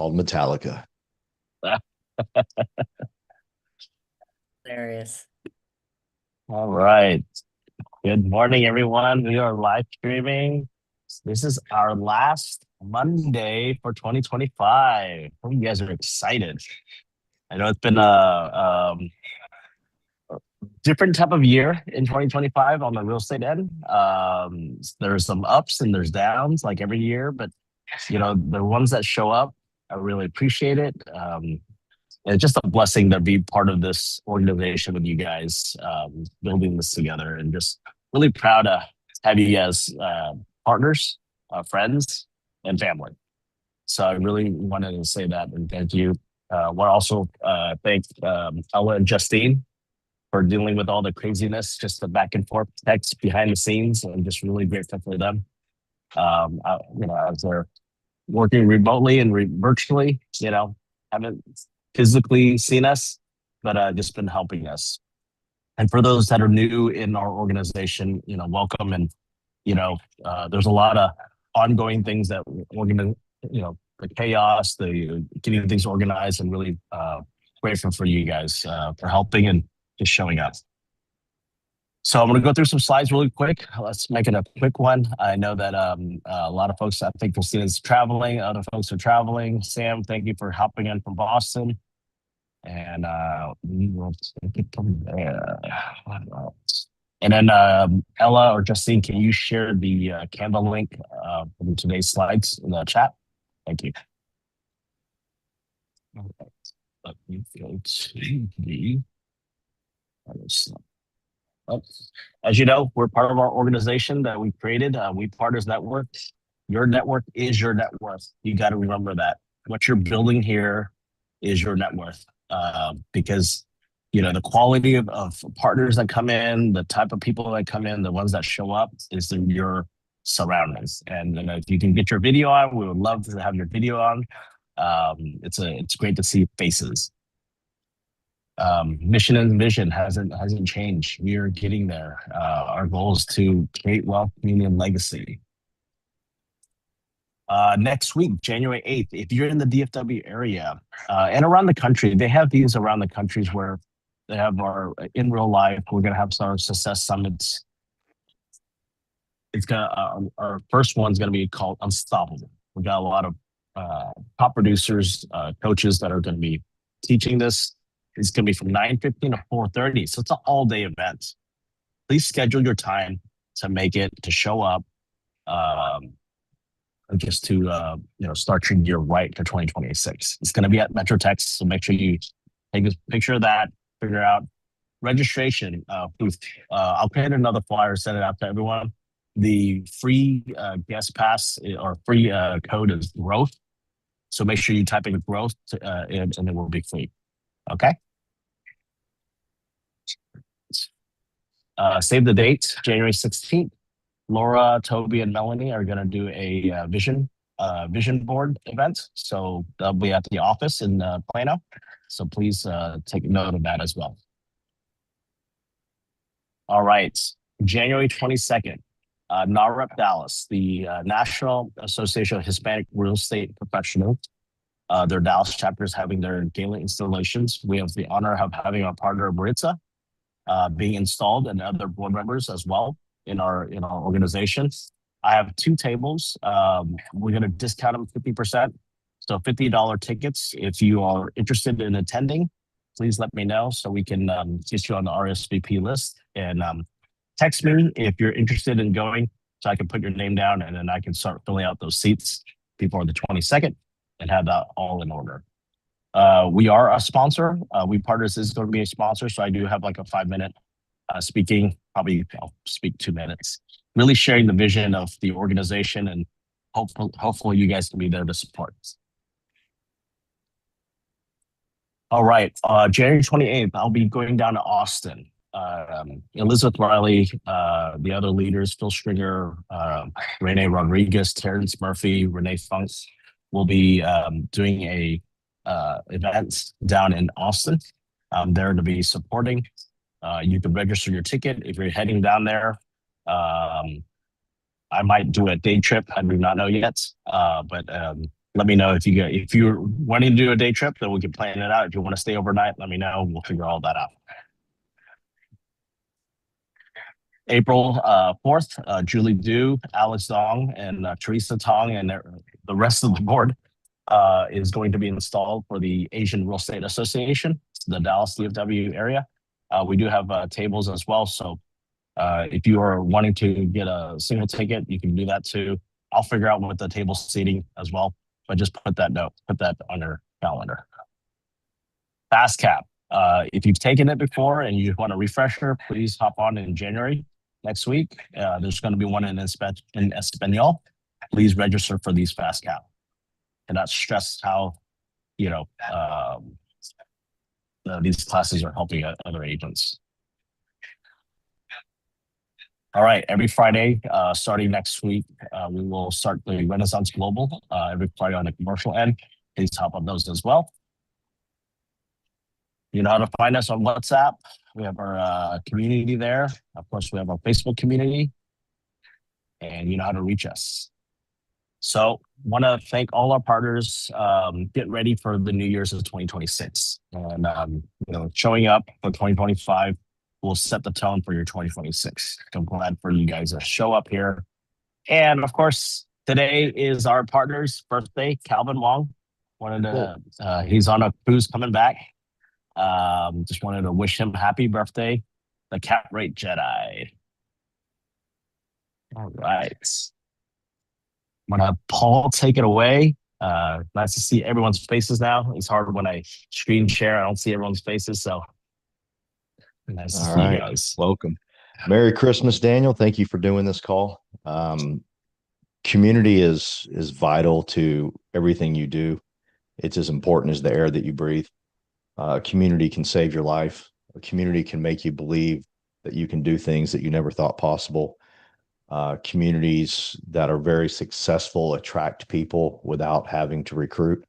called Metallica. Hilarious. All right. Good morning, everyone. We are live streaming. This is our last Monday for 2025. Hope you guys are excited. I know it's been a different type of year in 2025 on the real estate end. There's some ups and there's downs like every year, but the ones that show up, I really appreciate it. And it's just a blessing to be part of this organization with you guys, building this together, and just really proud to have you guys partners, friends, and family. So I really wanted to say that and thank you. Want to also thank Ella and Justine for dealing with all the craziness, just the back and forth text behind the scenes. I'm just really grateful for them. As they're working remotely and virtually, haven't physically seen us, but just been helping us. And for those that are new in our organization, welcome. And there's a lot of ongoing things that we're gonna, the chaos, the getting things organized, and really grateful for you guys for helping and just showing up. So I'm going to go through some slides really quick. Let's make it a quick one. I know that a lot of folks, I think Christina's traveling. Other folks are traveling. Sam, thank you for helping in from Boston. And we will take it from there. And then Ella or Justine, can you share the Canva link from today's slides in the chat? Thank you. Okay. Let me go to the other slide. As you know, we're part of our organization that we created, We Partners Network. Your network is your net worth. You got to remember that. What you're building here is your net worth. Because the quality of partners that come in, the type of people that come in, the ones that show up is in your surroundings. And if you can get your video on, we would love to have your video on. It's great to see faces. Mission and vision hasn't changed. We are getting there. Our goal is to create wealth, community, and legacy. Next week, January 8th, if you're in the DFW area and around the country, they have these around the countries where they have our in real life. We're gonna have some success summits. Our first one's gonna be called Unstoppable. We got a lot of top producers, coaches that are gonna be teaching this. It's going to be from 9:15 to 4:30. So it's an all-day event. Please schedule your time to make it, to show up, just to start your year right for 2026. It's going to be at Metro Tech, so make sure you take a picture of that, figure out registration booth. I'll create another flyer, send it out to everyone. The free guest pass or free code is growth. So make sure you type in growth and it will be free. Okay. Save the date, January 16th. Laura, Toby, and Melanie are going to do a vision board event. So they'll be at the office in Plano. So please take note of that as well. All right. January 22nd, NAREP Dallas, the National Association of Hispanic Real Estate Professionals. Their Dallas chapter is having their gala installations. We have the honor of having our partner Maritza being installed, and other board members as well in our organization. I have 2 tables. We're going to discount them 50%. So $50 tickets. If you are interested in attending, please let me know so we can get you on the RSVP list. And text me if you're interested in going so I can put your name down and then I can start filling out those seats before the 22nd. And have that all in order. We are a sponsor. We Partners is going to be a sponsor, so I do have like a 5-minute speaking. Probably I'll speak 2 minutes. Really sharing the vision of the organization, and hopefully you guys can be there to support. All right, January 28th, I'll be going down to Austin. Elizabeth Riley, the other leaders, Phil Stringer, Renee Rodriguez, Terrence Murphy, Renee Funks, will be doing a event down in Austin. I'm there to be supporting. You can register your ticket if you're heading down there. I might do a day trip. I do not know yet, but Let me know if you're wanting to do a day trip, then we can plan it out. If you want to stay overnight, let me know. We'll figure all that out. April 4th, Julie Du, Alex Dong, and Teresa Tong, and the rest of the board is going to be installed for the Asian Real Estate Association, the Dallas DFW area. We do have tables as well. So if you are wanting to get a single ticket, you can do that too. I'll figure out with the table seating as well. But just put that on your calendar. Fast Cap. If you've taken it before and you want a refresher, please hop on in January next week. There's going to be one in Espanol. Please register for these Fast Cap. Cannot stress how you know these classes are helping other agents. All right, every Friday, starting next week, we will start the Renaissance Global every Friday on the commercial end. Please hop on those as well. You know how to find us on WhatsApp. We have our community there. Of course, we have our Facebook community, and you know how to reach us. So, want to thank all our partners. Get ready for the New Year's of 2026, and showing up for 2025 will set the tone for your 2026. I'm glad for you guys to show up here, and of course, today is our partner's birthday, Calvin Wong. Wanted to, he's on a cruise coming back. Just wanted to wish him happy birthday, the Cap Rate Jedi. All right. I'm gonna Paul take it away. Nice to see everyone's faces now. It's hard when I screen share. I don't see everyone's faces, so nice to see you guys. Welcome. Merry Christmas, Daniel. Thank you for doing this call. Community is vital to everything you do. It's as important as the air that you breathe. A community can save your life. A community can make you believe that you can do things that you never thought possible. Communities that are very successful attract people without having to recruit.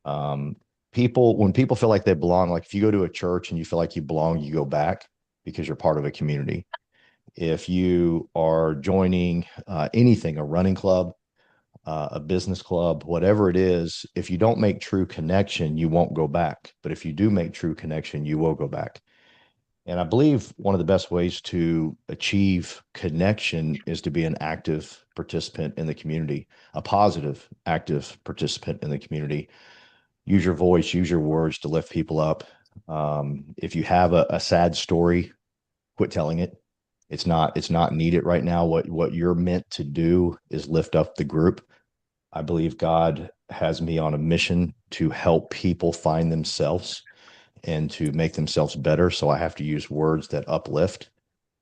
When people feel like they belong, like if you go to a church and you feel like you belong, you go back because you're part of a community. If you are joining anything, a running club, a business club, whatever it is, if you don't make true connection, you won't go back. But if you do make true connection, you will go back. And I believe one of the best ways to achieve connection is to be an active participant in the community, a positive, active participant in the community. Use your voice, use your words to lift people up. If you have a sad story, quit telling it. It's not needed right now. What you're meant to do is lift up the group. I believe God has me on a mission to help people find themselves and to make themselves better. So I have to use words that uplift.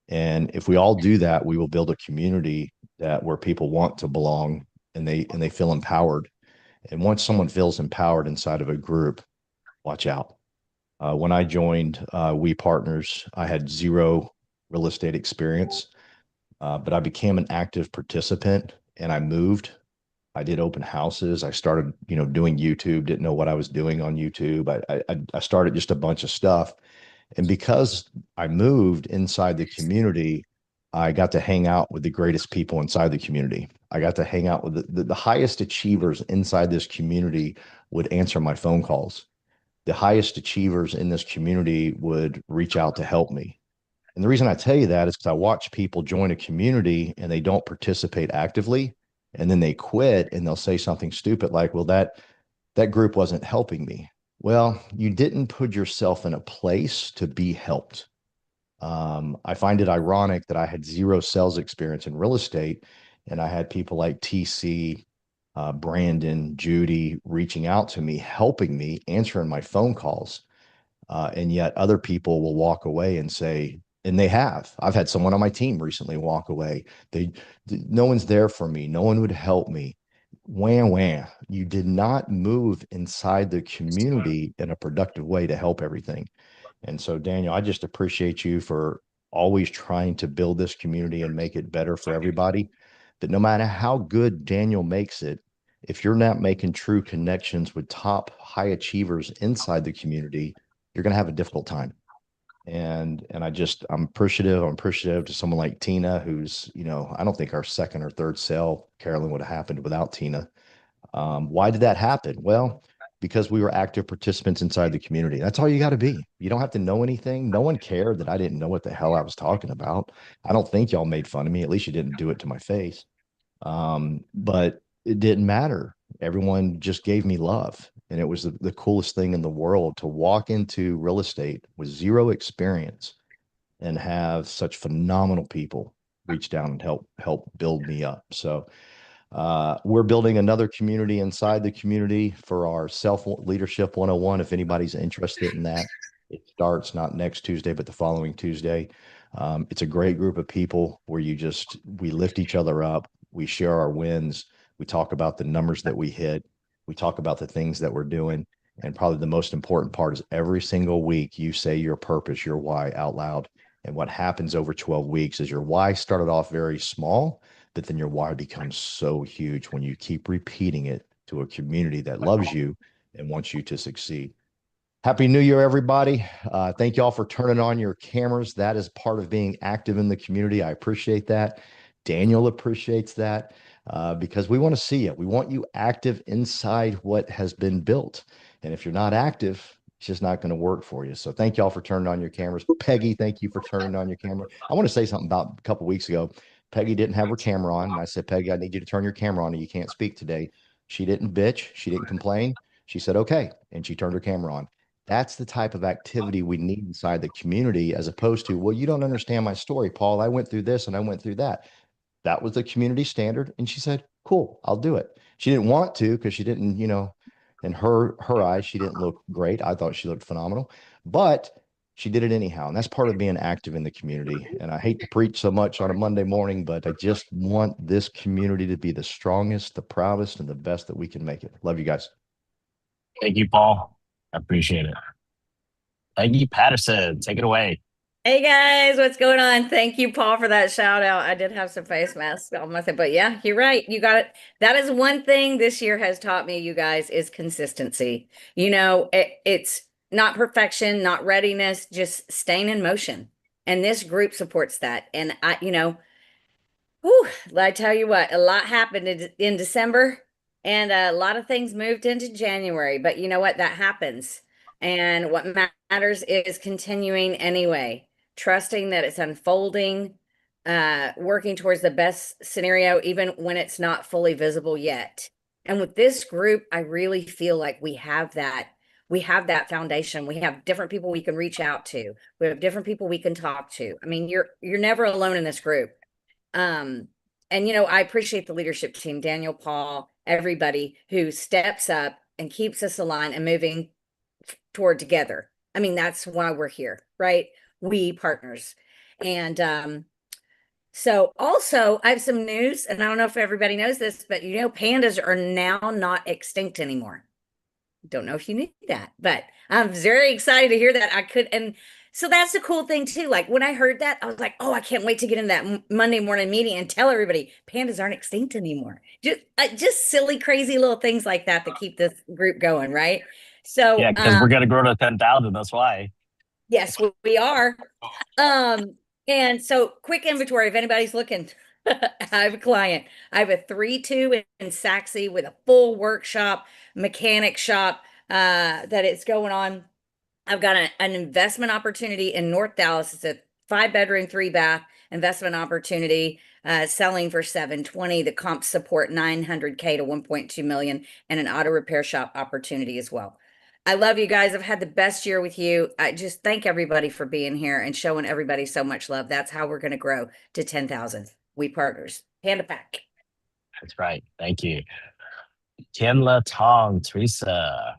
And if we all do that, we will build a community where people want to belong and they feel empowered. And once someone feels empowered inside of a group, watch out. When I joined We Partners, I had zero real estate experience, but I became an active participant and I moved. I did open houses. I started, doing YouTube. Didn't know what I was doing on YouTube. I started just a bunch of stuff, and because I moved inside the community, I got to hang out with the greatest people inside the community. I got to hang out with the highest achievers inside this community would answer my phone calls. The highest achievers in this community would reach out to help me. And the reason I tell you that is because I watch people join a community and they don't participate actively, and then they quit and they'll say something stupid like, well, that group wasn't helping me. Well, you didn't put yourself in a place to be helped. I find it ironic that I had zero sales experience in real estate, and I had people like TC, Brandon, Judy reaching out to me, helping me, answering my phone calls. And yet other people will walk away and say, and they have. I've had someone on my team recently walk away. No one's there for me. No one would help me. Wham, wham. You did not move inside the community in a productive way to help everything. And so, Daniel, I just appreciate you for always trying to build this community and make it better for everybody. But no matter how good Daniel makes it, if you're not making true connections with top high achievers inside the community, you're going to have a difficult time. And I'm appreciative. I'm appreciative to someone like Tina, who's, I don't think our second or third sale, Carolyn, would have happened without Tina. Why did that happen? Well, because we were active participants inside the community. That's all you got to be. You don't have to know anything. No one cared that I didn't know what the hell I was talking about. I don't think y'all made fun of me. At least you didn't do it to my face. But it didn't matter. Everyone just gave me love. And it was the coolest thing in the world to walk into real estate with zero experience and have such phenomenal people reach down and help build me up. So we're building another community inside the community for our self leadership 101. If anybody's interested in that, it starts not next Tuesday, but the following Tuesday. It's a great group of people where we lift each other up, we share our wins, we talk about the numbers that we hit, we talk about the things that we're doing. And probably the most important part is every single week you say your purpose, your why out loud. And what happens over 12 weeks is your why started off very small, but then your why becomes so huge when you keep repeating it to a community that loves you and wants you to succeed. Happy New Year, everybody. Thank you all for turning on your cameras. That is part of being active in the community. I appreciate that. Daniel appreciates that because we want to see it. We want you active inside what has been built. And if you're not active, it's just not going to work for you. So thank you all for turning on your cameras. Peggy, thank you for turning on your camera. I want to say something about a couple weeks ago. Peggy didn't have her camera on. And I said, Peggy, I need you to turn your camera on, or you can't speak today. She didn't bitch. She didn't complain. She said, okay. And she turned her camera on. That's the type of activity we need inside the community, as opposed to, well, you don't understand my story, Paul. I went through this and I went through that. That was the community standard. And she said, cool, I'll do it. She didn't want to because she didn't, in her eyes, she didn't look great. I thought she looked phenomenal, but she did it anyhow. And that's part of being active in the community. And I hate to preach so much on a Monday morning, but I just want this community to be the strongest, the proudest, and the best that we can make it. Love you guys. Thank you, Paul. I appreciate it. Peggy Patterson, take it away. Hey guys, what's going on? Thank you, Paul, for that shout out. I did have some face masks on my thing, but yeah, you're right. You got it. That is one thing this year has taught me, you guys, is consistency. It's not perfection, not readiness, just staying in motion. And this group supports that. And whew, I tell you what, a lot happened in December and a lot of things moved into January. But you know what? That happens. And what matters is continuing anyway, trusting that it's unfolding, working towards the best scenario, even when it's not fully visible yet. And with this group, I really feel like we have that. We have that foundation. We have different people we can reach out to. We have different people we can talk to. I mean, you're never alone in this group. And I appreciate the leadership team, Daniel, Paul, everybody who steps up and keeps us aligned and moving toward together. I mean, that's why we're here, right? We partners. And so also I have some news, and I don't know if everybody knows this, but pandas are now not extinct anymore. Don't know if you knew that, but I'm very excited to hear that. And so that's the cool thing too. Like when I heard that, I was like, oh, I can't wait to get in that Monday morning meeting and tell everybody pandas aren't extinct anymore. Just silly, crazy little things like that keep this group going, right? So, Yeah, because we're gonna grow to 10,000. That's why. yes, we are. And so quick inventory if anybody's looking. I have a client. I have a 3-2 in Saxe with a full workshop, mechanic shop that it's going on. I've got an investment opportunity in North Dallas. It's a 5-bedroom, 3-bath investment opportunity, selling for 720. The comp support 900K to 1.2 million, and an auto repair shop opportunity as well. I love you guys. I've had the best year with you. I just thank everybody for being here and showing everybody so much love. That's how we're going to grow to 10,000. We partners. Panda Pack. That's right. Thank you. Tianla Tong, Teresa.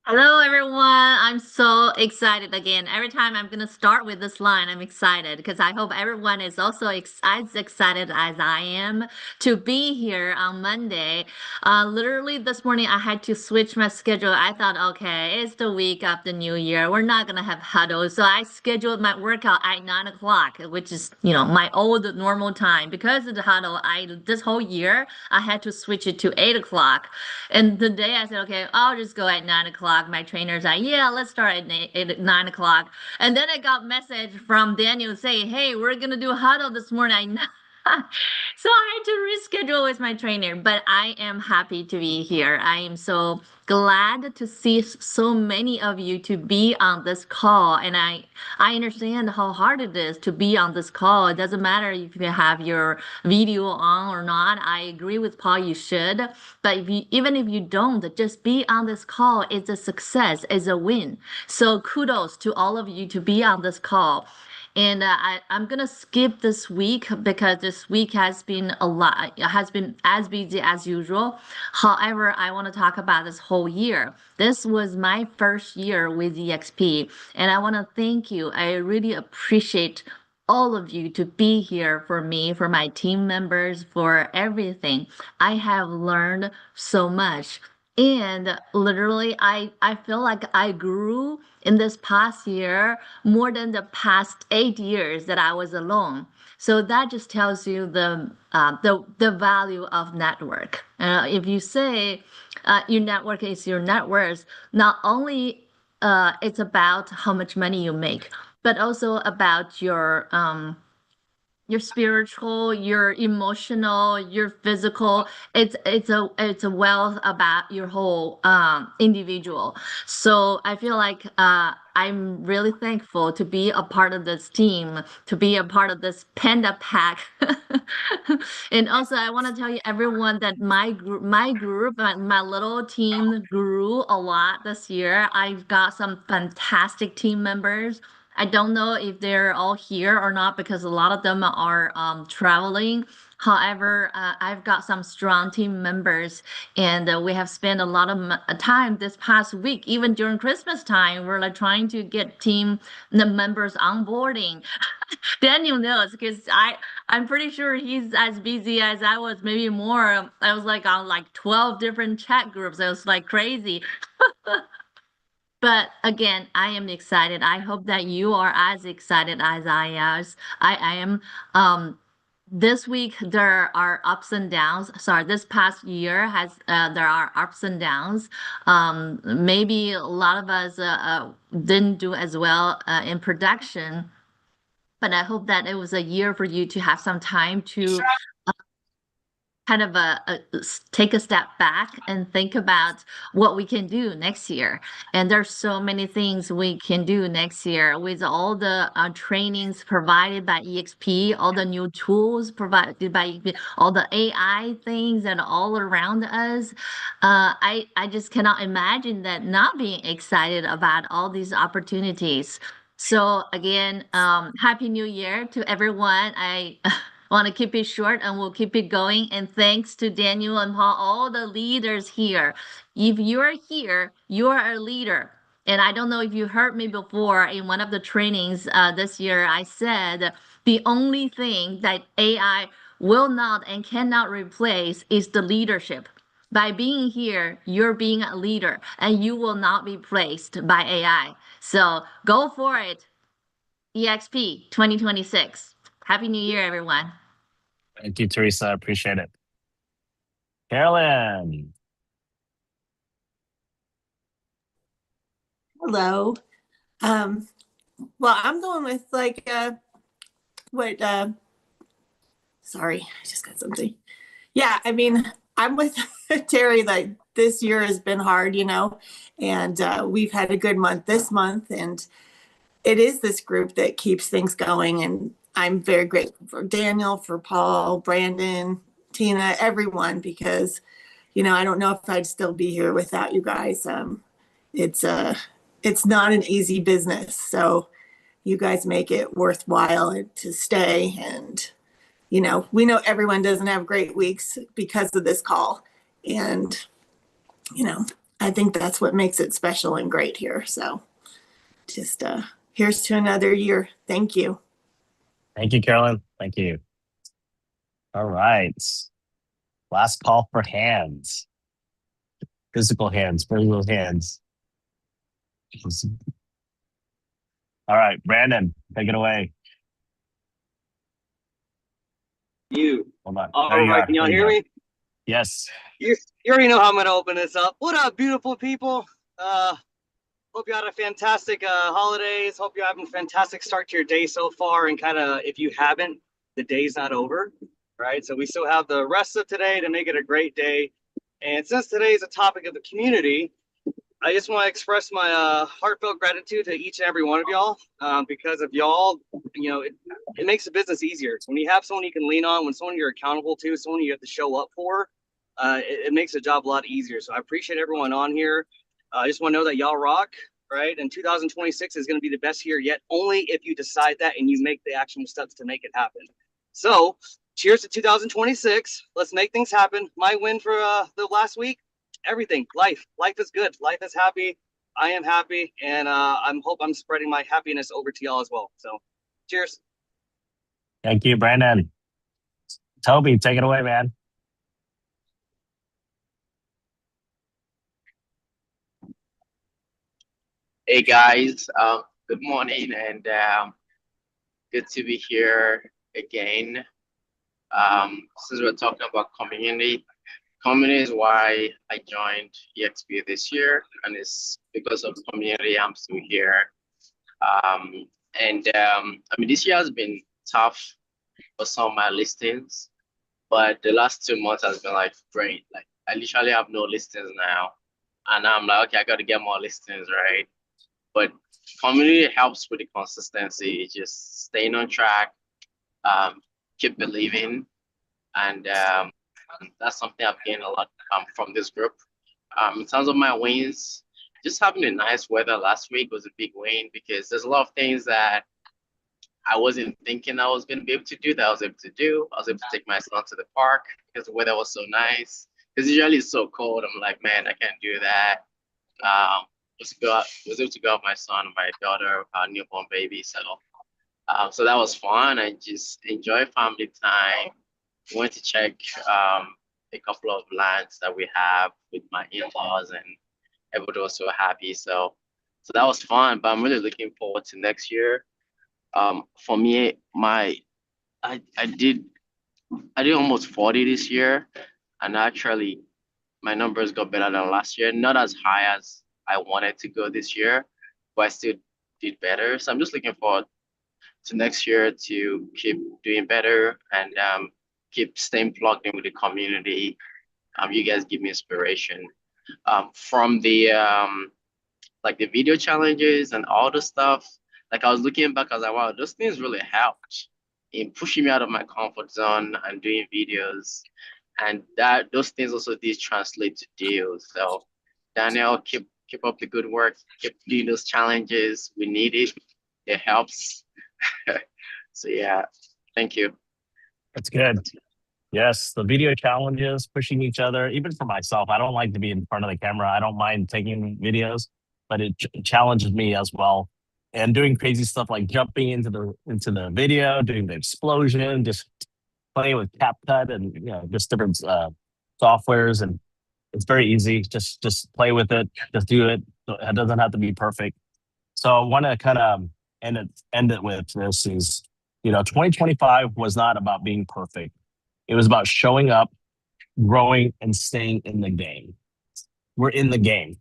Hello, everyone. I'm so excited again. Every time I'm going to start with this line, I'm excited because I hope everyone is also as excited as I am to be here on Monday. Literally this morning, I had to switch my schedule. I thought, okay, it's the week of the new year. We're not going to have huddle. So I scheduled my workout at 9 o'clock, which is, my old normal time. Because of the huddle, this whole year, I had to switch it to 8 o'clock. And the day I said, okay, I'll just go at 9 o'clock. My trainer's like, yeah, let's start at 9 o'clock. And then I got message from Daniel saying, hey, we're going to do a huddle this morning So I had to reschedule with my trainer, but I am happy to be here. I am so glad to see so many of you to be on this call, and I understand how hard it is to be on this call. It doesn't matter if you have your video on or not. I agree with Paul, you should, but even if you don't, just be on this call is a success, is a win. So kudos to all of you to be on this call. And I'm gonna skip this week because this week has been a lot, has been as busy as usual. However, I want to talk about this whole year. This was my first year with EXP, and I want to thank you. I really appreciate all of you to be here for me, for my team members, for everything. I have learned so much. And literally, I feel like I grew in this past year more than the past 8 years that I was alone. So that just tells you the value of network. If you say your network is your net worth, not only it's about how much money you make, but also about your spiritual, your emotional, your physical. It's a wealth about your whole individual. So I feel like I'm really thankful to be a part of this team, to be a part of this panda pack. And also I want to tell you everyone that my little team grew a lot this year. I've got some fantastic team members. I don't know if they're all here or not because a lot of them are traveling. However, I've got some strong team members, and we have spent a lot of time this past week, even during Christmas time. We're like trying to get the members onboarding. Daniel knows because I'm pretty sure he's as busy as I was, maybe more. I was like on like 12 different chat groups. It was like crazy. But again, I am excited. I hope that you are as excited as I am. This week there are ups and downs. Sorry, this past year has there are ups and downs. Maybe a lot of us didn't do as well in production, but I hope that it was a year for you to have some time to kind of take a step back and think about what we can do next year. And there's so many things we can do next year with all the trainings provided by EXP, all the new tools provided by EXP, all the AI things and all around us. I just cannot imagine that not being excited about all these opportunities. So again, Happy New Year to everyone. I want to keep it short and we'll keep it going. And thanks to Daniel and Paul, all the leaders here. If you're here, you're a leader. And I don't know if you heard me before in one of the trainings this year, I said the only thing that AI will not and cannot replace is the leadership. By being here, you're being a leader and you will not be replaced by AI. So go for it. EXP 2026. Happy New Year, everyone. Thank you, Teresa. I appreciate it. Carolyn. Hello. Well, I'm going with like what sorry, I just got something. Yeah, I mean, I'm with Terry, like this year has been hard, and we've had a good month this month, and it is this group that keeps things going. And I'm very grateful for Daniel, for Paul, Brandon, Tina, everyone, because, I don't know if I'd still be here without you guys. It's not an easy business. So you guys make it worthwhile to stay. And, we know everyone doesn't have great weeks because of this call. And, I think that's what makes it special and great here. So just here's to another year. Thank you. Thank you, Carolyn. Thank you. All right. Last call for hands. Physical hands, virtual hands. All right, Brandon, take it away. Hold on. All There you right, are. can y'all There you hear go. me? Yes. You already know how I'm gonna open this up. What up, beautiful people? Hope you had a fantastic holidays. Hope you're having a fantastic start to your day so far. And kind of, if you haven't, the day's not over. right? So we still have the rest of today to make it a great day. And since today is a topic of the community, I just want to express my heartfelt gratitude to each and every one of y'all. Because of y'all, it makes the business easier. When you have someone you can lean on, when someone you're accountable to, someone you have to show up for, it makes the job a lot easier. So I appreciate everyone on here. I just want to know that y'all rock, right? And 2026 is going to be the best year yet, only if you decide that and you make the actionable steps to make it happen. So cheers to 2026. Let's make things happen. My win for the last week, everything. Life is good. Life is happy. I am happy, and I'm spreading my happiness over to y'all as well. So cheers. Thank you, Brandon. Toby, take it away, man. Hey guys, good morning and good to be here again. Since we're talking about community is why I joined EXP this year, and it's because of community I'm still here. I mean, this year has been tough for some of my listings, but the last 2 months has been like great. Like I literally have no listings now, and I'm like, okay, I got to get more listings, right? But community helps with the consistency, just staying on track, keep believing, and that's something I've gained a lot from this group. In terms of my wins, just having a nice weather last week was a big win because there's a lot of things that I wasn't thinking I was going to be able to do that I was able to do. I was able to take my son to the park because the weather was so nice. Because usually it's so cold. I'm like, man, I can't do that. Was able to go out with my son and my daughter, our newborn baby. So that was fun. I just enjoy family time. Went to check a couple of lands that we have with my in-laws, and everybody was so happy. So that was fun. But I'm really looking forward to next year. For me, I did almost 40 this year, and actually my numbers got better than last year. Not as high as I wanted to go this year, but I still did better. So I'm just looking forward to next year to keep doing better and keep staying plugged in with the community. You guys give me inspiration. From the like the video challenges and all the stuff. Like I was looking back, I was like, wow, those things really helped in pushing me out of my comfort zone and doing videos. And that those things also did translate to deals. So Daniel, keep up the good work, keep doing those challenges. We need it. It helps. So yeah, thank you. That's good. Yes, the video challenges, pushing each other. Even for myself, I don't like to be in front of the camera. I don't mind taking videos, but it challenges me as well. And doing crazy stuff like jumping into the video, doing the explosion, just playing with CapCut and just different softwares, and it's very easy. Just play with it, just do it. It doesn't have to be perfect. So I want to kind of end it with this is 2025 was not about being perfect. It was about showing up, growing, and staying in the game. We're in the game,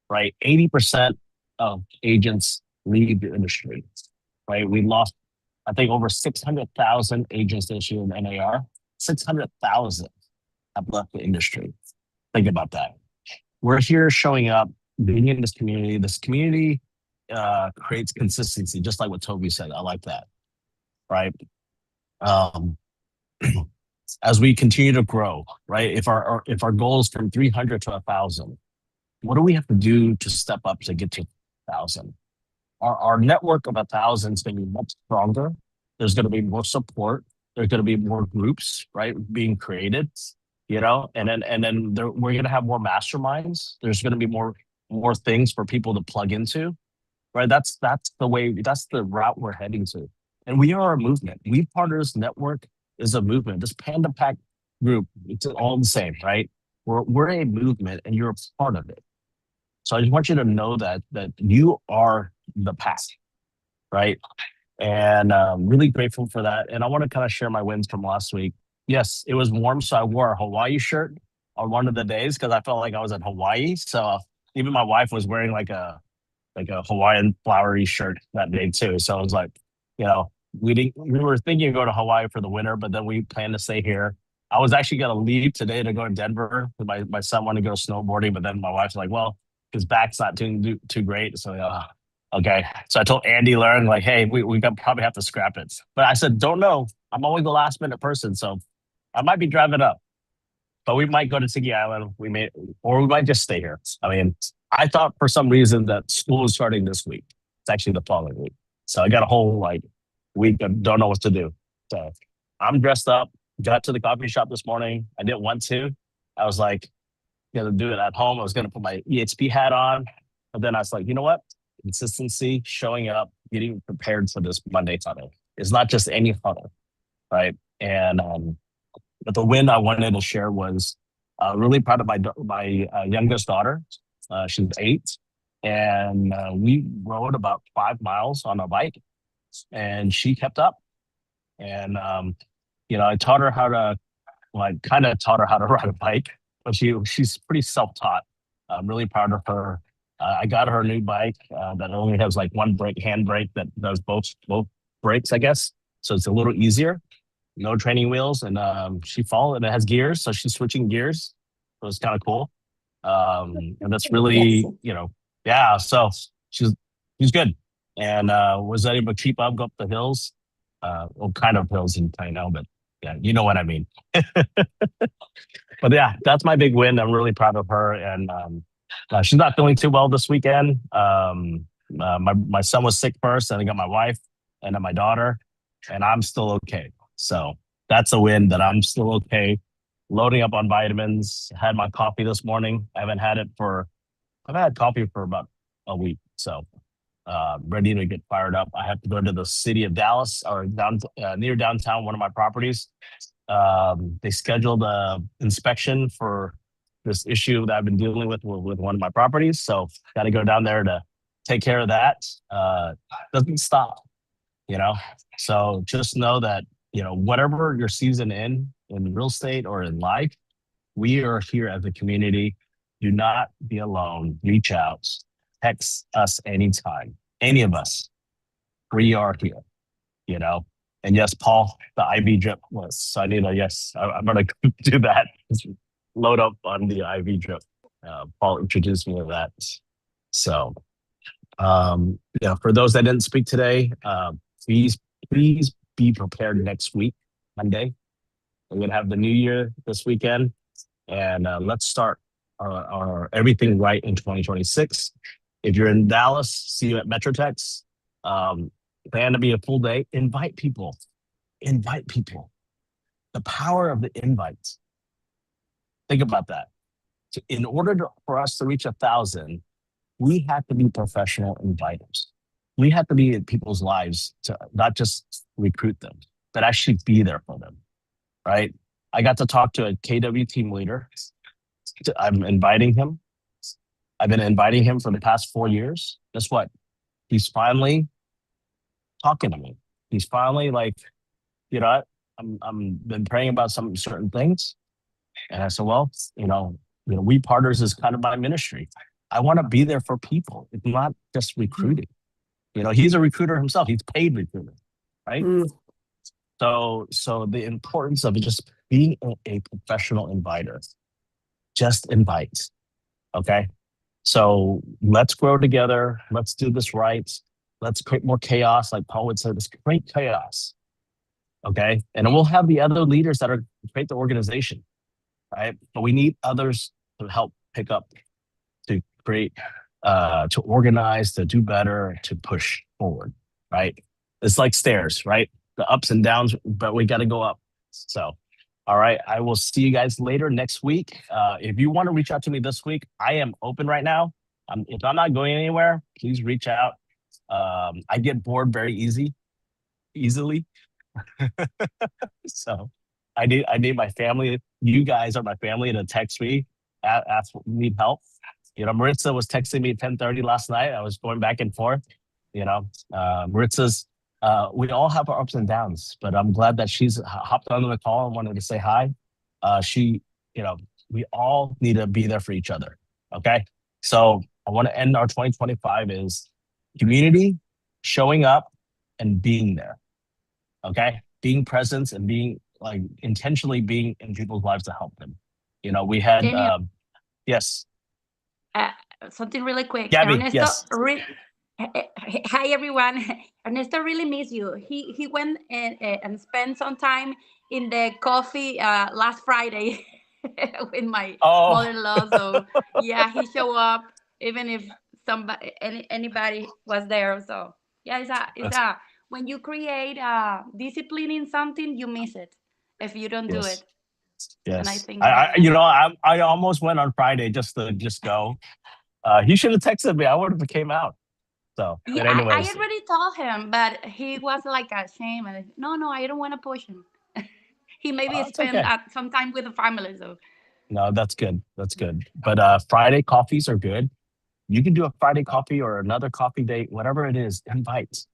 right? 80% of agents leave the industry, right? We lost, I think, over 600,000 agents this year in NAR. 600,000 have left the industry. Think about that. We're here showing up, being in this community. This community creates consistency, just like what Toby said. I like that, right? As we continue to grow, right? If our goal is from 300 to 1,000, what do we have to do to step up to get to 1,000? Our network of 1,000 is going to be much stronger. There's going to be more support. There's going to be more groups, right, being created, and then we're going to have more masterminds. There's going to be more things for people to plug into, right? That's the route we're heading to. And we are a movement. We Partners Network is a movement. This Panda Pack group, it's all the same, right? We're a movement, and you're a part of it. So I just want you to know that you are the pack, right? And really grateful for that. And I want to kind of share my wins from last week. Yes, it was warm, so I wore a Hawaii shirt on one of the days because I felt like I was in Hawaii. So even my wife was wearing like a Hawaiian flowery shirt that day too. So I was like, we were thinking of going to Hawaii for the winter, but then we planned to stay here. I was actually gonna leave today to go to Denver. My son wanted to go snowboarding, but then my wife's like, well, his back's not doing too great. So okay. So I told Andy Learn, like, hey, we probably have to scrap it. But I said, don't know. I'm always the last minute person. So I might be driving up, but we might go to Tiki Island. Or we might just stay here. I mean, I thought for some reason that school is starting this week. It's actually the following week. So I got a whole like week of don't know what to do. So I'm dressed up, got to the coffee shop this morning. I didn't want to. I was like, gonna do it at home. I was gonna put my EXP hat on. But then I was like, you know what? Consistency, showing up, getting prepared for this Monday huddle. It's not just any huddle, right? And but the win I wanted to share was really proud of my youngest daughter. She's 8, and we rode about 5 miles on a bike, and she kept up. And I taught her how to, like, kind of taught her how to ride a bike, but she's pretty self-taught. I'm really proud of her. I got her a new bike that only has like one brake, hand brake that does both brakes, I guess. So it's a little easier. No training wheels, and she followed. And it has gears, so she's switching gears. So it's kind of cool. And that's really, yeah. So she's good, and was able to keep up, go up the hills. Well, kind of hills in Taino, but yeah, you know what I mean. But yeah, that's my big win. I'm really proud of her, and she's not feeling too well this weekend. My son was sick first, and I got my wife, and then my daughter, and I'm still okay. So that's a win that I'm still okay. Loading up on vitamins. Had my coffee this morning. I've had coffee for about a week. So ready to get fired up. I have to go to the city of Dallas or near downtown, one of my properties. They scheduled a inspection for this issue that I've been dealing with one of my properties. So got to go down there to take care of that. Doesn't stop, So just know that, whatever your season in real estate or in life, we are here as a community. Do not be alone. Reach out. Text us anytime. Any of us. We are here, And yes, Paul, the IV drip was. So I need I'm going to do that. Load up on the IV drip. Paul introduced me to that. So, for those that didn't speak today, please be prepared next week, Monday. We're going to have the new year this weekend, and let's start our everything right in 2026. If you're in Dallas, see you at Metrotex. Plan to be a full day. Invite people. Invite people. The power of the invites. Think about that. So in order for us to reach 1,000, we have to be professional inviters. We have to be in people's lives to not just recruit them, but actually be there for them, right? I got to talk to a KW team leader. I'm inviting him. I've been inviting him for the past 4 years. Guess what? He's finally talking to me. He's finally like, I'm been praying about some certain things. And I said, well, We Partners is kind of my ministry. I want to be there for people. It's not just recruiting. He's a recruiter himself. He's paid recruiter, right? So the importance of just being a professional inviter. Just invite. Okay. So let's grow together. Let's do this right. Let's create more chaos. Like Paul would say, let's create chaos. Okay. And then we'll have the other leaders that are create the organization. Right. But we need others to help pick up, to create, to organize, to do better, to push forward. Right. It's like stairs, right? The ups and downs, but we got to go up. So, all right. I will see you guys later next week. If you want to reach out to me this week, I am open right now. If I'm not going anywhere, please reach out. I get bored very easily. So I need my family. You guys are my family to text me, ask need help. Maritza was texting me at 10:30 last night. I was going back and forth. Maritza's. We all have our ups and downs, but I'm glad that she's hopped onto the call and wanted to say hi. We all need to be there for each other. Okay. So I want to end our 2025 is community, showing up and being there. Okay, being present and being like intentionally being in people's lives to help them. You know, we had Daniel, yes, uh, something really quick. Gabby, Ernesto, yes. hi everyone. Ernesto really miss you. He went and spent some time in the coffee last Friday with my Oh, mother-in-law. So yeah, he showed up even if anybody was there. So yeah, it's a when you create discipline in something, you miss it if you don't do yes, it. And I yes. think that's You nice. know, I almost went on Friday just to go. He should have texted me. I would have came out. So, Yeah, but I anyways, already told him, but he was like ashamed. And no, I don't want to push him. He maybe it's spend okay. some time with the family. So No, that's good. That's good. But Friday coffees are good. You can do a Friday coffee or another coffee date, whatever it is, invite,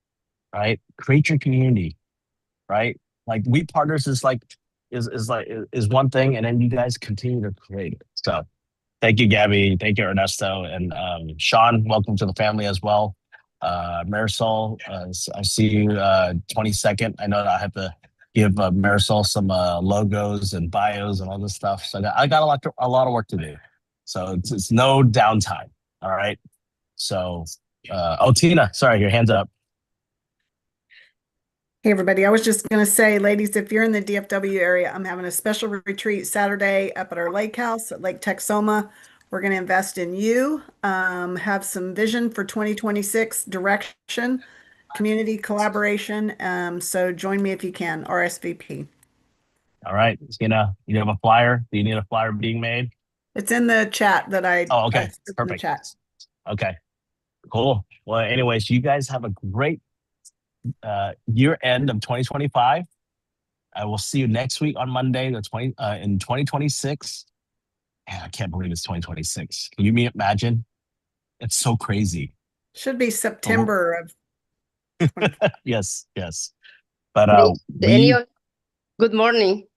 right? Create your community, right? Like we partners is one thing, and then you guys continue to create it. So thank you, Gabby. Thank you, Ernesto. And Sean, welcome to the family as well. Marisol, I see you 22nd. I know that I have to give Marisol some logos and bios and all this stuff. So I got a lot of work to do. So it's no downtime. All right. So, Tina, sorry, your hand's up. Hey, everybody. I was just going to say, ladies, if you're in the DFW area, I'm having a special retreat Saturday up at our lake house at Lake Texoma. We're going to invest in you, have some vision for 2026 direction, community collaboration. So join me if you can, RSVP. All right. Tina, you have a flyer? Do you need a flyer being made? It's in the chat that I Oh, okay. threw in the Perfect. chat. Okay. Cool. Well, anyways, you guys have a great year end of 2025. I will see you next week on Monday, in 2026. Man, I can't believe it's 2026. Can you imagine? It's so crazy. Should be September of 25. Yes, yes. But Daniel, good morning.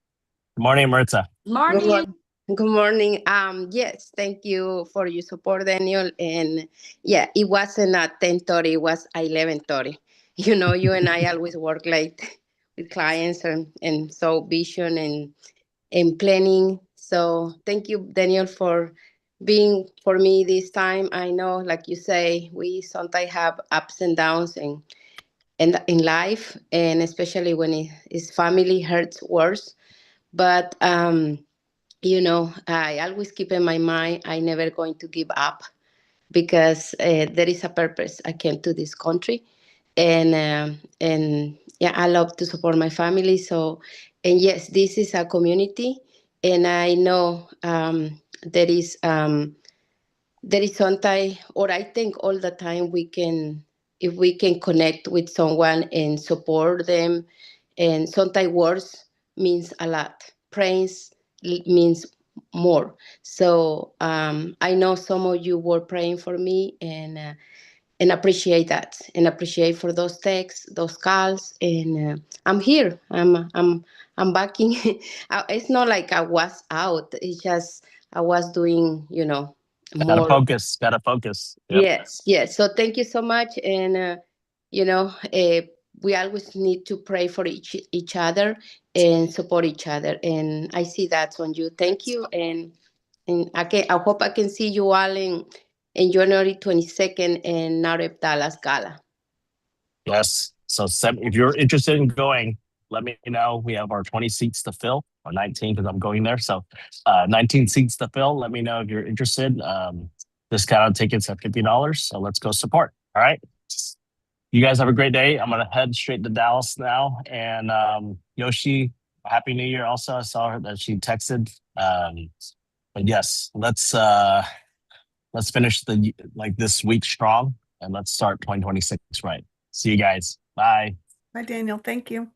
good morning, Maritza. Good morning. morning. Good morning. Yes, thank you for your support, Daniel. And yeah, it wasn't at 10:30, it was 11:30. You know, you and I always work late with clients and so vision and planning. So thank you, Daniel, for being for me this time. I know, like you say, we sometimes have ups and downs and in life, and especially when it's family hurts worse. But you know, I always keep in my mind I never going to give up because there is a purpose I came to this country, and yeah, I love to support my family. So, and yes, this is a community, and I know there is sometimes, or I think all the time, we can, if we can connect with someone and support them, and sometimes words means a lot. Praise means more. So I know some of you were praying for me, and appreciate that, and appreciate for those texts, those calls, and I'm here. I'm backing. It's not like I was out. It's just I was doing, you know, Gotta more. focus. Gotta focus. Yep. Yes. So thank you so much, and you know, we always need to pray for each other and support each other, and I see that's on you. Thank you, and I hope I can see you all in January 22nd in Nareb Dallas Gala. Yes. So if you're interested in going, let me know. We have our 20 seats to fill, or 19 because I'm going there. So 19 seats to fill. Let me know if you're interested. Discounted tickets at $50. So let's go support. All right. You guys have a great day. I'm gonna head straight to Dallas now. And Yoshi, Happy New Year also. I saw her that she texted. But yes, let's finish this week strong, and let's start 2026 right. See you guys. Bye. Bye, Daniel. Thank you.